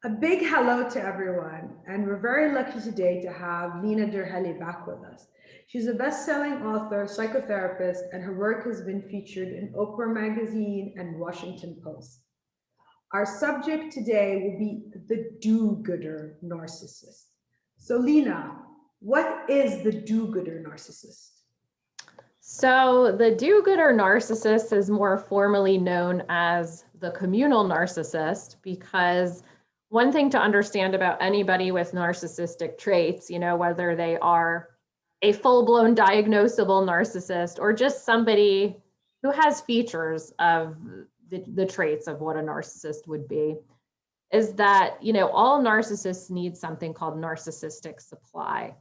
A big hello to everyone, and we're very lucky today to have Lena Derhally back with us. She's a best-selling author, psychotherapist, and her work has been featured in Oprah Magazine and Washington Post. Our subject today will be the do-gooder narcissist. So, Lena, what is the do-gooder narcissist? So the do-gooder narcissist is more formally known as the communal narcissist because one thing to understand about anybody with narcissistic traits, whether they are a full-blown diagnosable narcissist or just somebody who has features of the traits of what a narcissist would be, is that, all narcissists need something called narcissistic supply,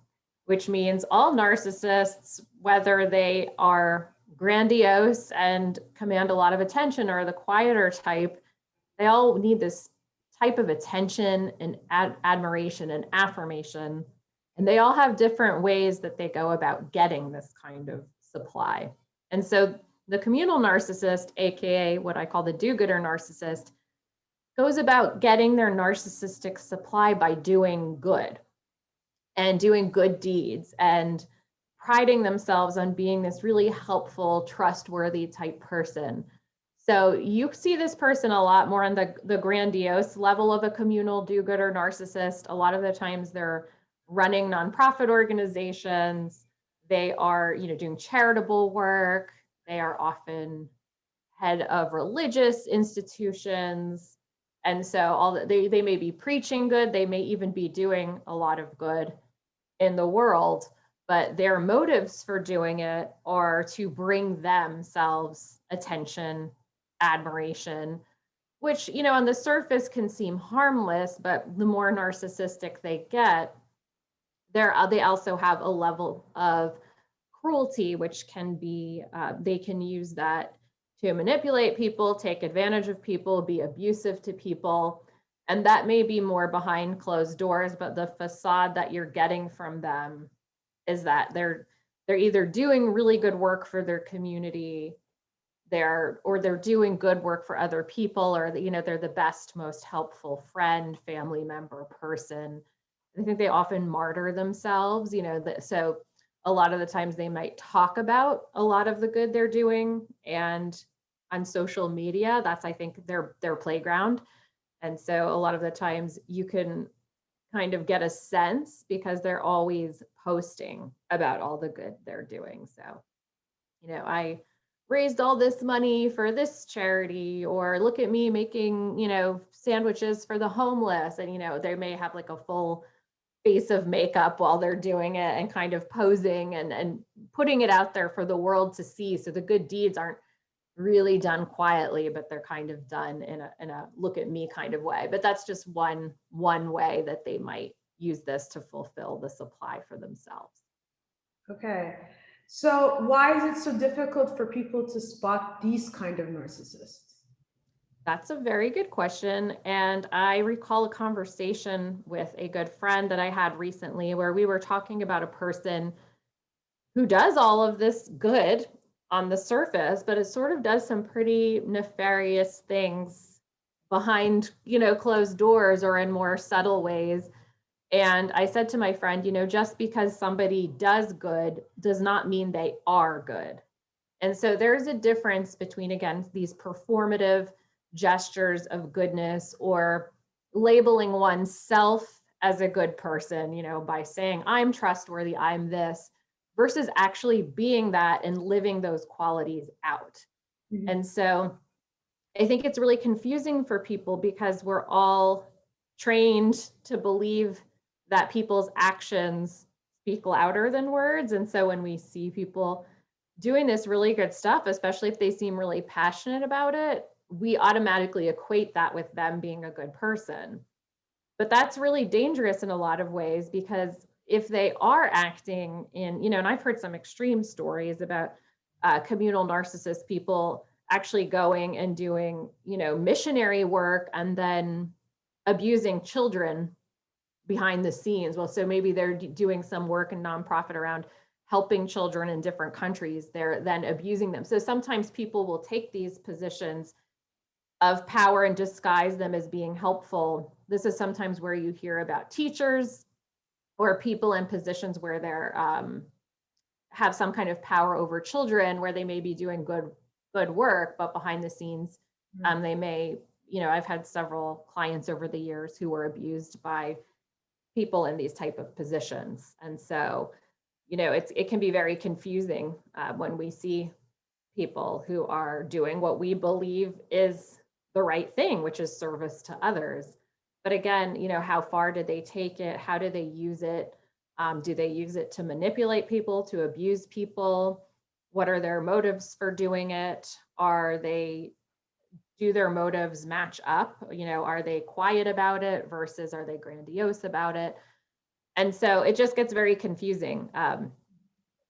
which means all narcissists, whether they are grandiose and command a lot of attention or the quieter type, they all need this type of attention and admiration and affirmation. And they all have different ways that they go about getting this kind of supply. And so the communal narcissist, AKA what I call the do-gooder narcissist, goes about getting their narcissistic supply by doing good and doing good deeds and priding themselves on being this really helpful, trustworthy type person. So you see this person a lot more on the grandiose level of a communal do-gooder narcissist. A lot of the times they're running nonprofit organizations. They are, doing charitable work. They are often head of religious institutions. And so they may be preaching good. They may even be doing a lot of good in the world, but their motives for doing it are to bring themselves attention, admiration, which, on the surface can seem harmless, but the more narcissistic they get, they also have a level of cruelty, which can be, they can use that to manipulate people, take advantage of people, be abusive to people. And that may be more behind closed doors, but the facade that you're getting from them is that they're either doing really good work for their community, they're doing good work for other people, or they're the best, most helpful friend, family member, person. I think they often martyr themselves, so a lot of the times they might talk about a lot of the good they're doing, and on social media, that's, I think, their playground. And so a lot of the times you can kind of get a sense because they're always posting about all the good they're doing. So, I raised all this money for this charity, or look at me making, sandwiches for the homeless. And, they may have like a full face of makeup while they're doing it and kind of posing and putting it out there for the world to see. So the good deeds aren't really done quietly, but they're kind of done in a look at me kind of way. But that's just one way that they might use this to fulfill the supply for themselves. Okay. So, why is it so difficult for people to spot these kind of narcissists? That's a very good question. And I recall a conversation with a good friend that I had recently where we were talking about a person who does all of this good on the surface, but it sort of does some pretty nefarious things behind, closed doors or in more subtle ways. And I said to my friend, just because somebody does good does not mean they are good. And so there's a difference between, again, these performative gestures of goodness or labeling oneself as a good person, by saying, I'm trustworthy, I'm this, versus actually being that and living those qualities out. Mm-hmm. And so I think it's really confusing for people because we're all trained to believe that people's actions speak louder than words. And so when we see people doing this really good stuff, especially if they seem really passionate about it, we automatically equate that with them being a good person. But that's really dangerous in a lot of ways, because if they are acting in, and I've heard some extreme stories about communal narcissist people actually going and doing, missionary work and then abusing children behind the scenes. Well, so maybe they're doing some work in nonprofit around helping children in different countries. They're then abusing them. So sometimes people will take these positions of power and disguise them as being helpful. This is sometimes where you hear about teachers or people in positions where they're have some kind of power over children, where they may be doing good work, but behind the scenes, they may, I've had several clients over the years who were abused by people in these type of positions. And so, it can be very confusing when we see people who are doing what we believe is the right thing, which is service to others. But again, how far did they take it? How do they use it? Do they use it to manipulate people, to abuse people? What are their motives for doing it? Do their motives match up? Are they quiet about it versus are they grandiose about it? And so it just gets very confusing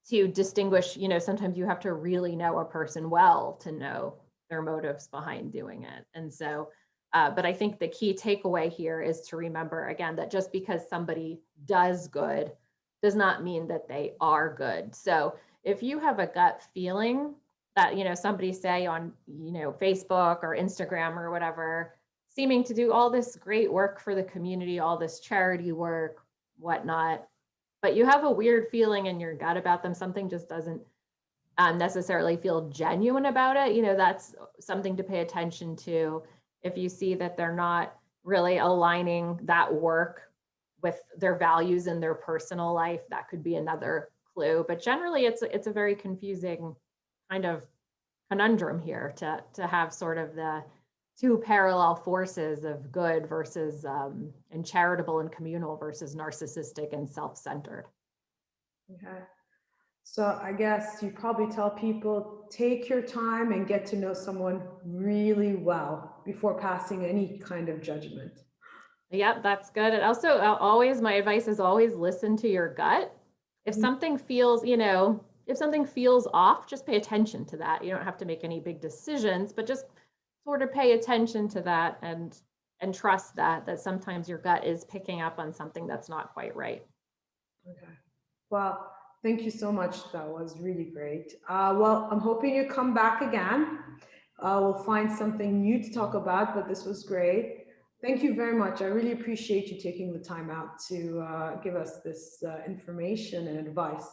to distinguish. Sometimes you have to really know a person well to know their motives behind doing it. And so, but I think the key takeaway here is to remember, again, that just because somebody does good does not mean that they are good. So if you have a gut feeling that, somebody say on, Facebook or Instagram or whatever, seeming to do all this great work for the community, all this charity work, whatnot, but you have a weird feeling in your gut about them, something just doesn't necessarily feel genuine about it, that's something to pay attention to. If you see that they're not really aligning that work with their values in their personal life, that could be another clue. But generally, it's a very confusing kind of conundrum here to have sort of the two parallel forces of good versus and charitable and communal versus narcissistic and self-centered. Okay. So I guess you probably tell people, take your time and get to know someone really well before passing any kind of judgment. Yep, that's good. And also, always, my advice is always listen to your gut. If something feels, if something feels off, just pay attention to that. You don't have to make any big decisions, but just sort of pay attention to that and trust that sometimes your gut is picking up on something that's not quite right. Okay. Well, thank you so much. That was really great. Well, I'm hoping you come back again. We'll find something new to talk about, but this was great. Thank you very much. I really appreciate you taking the time out to give us this information and advice.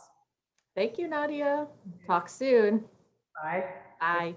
Thank you, Nadia. Talk soon. Bye. Bye.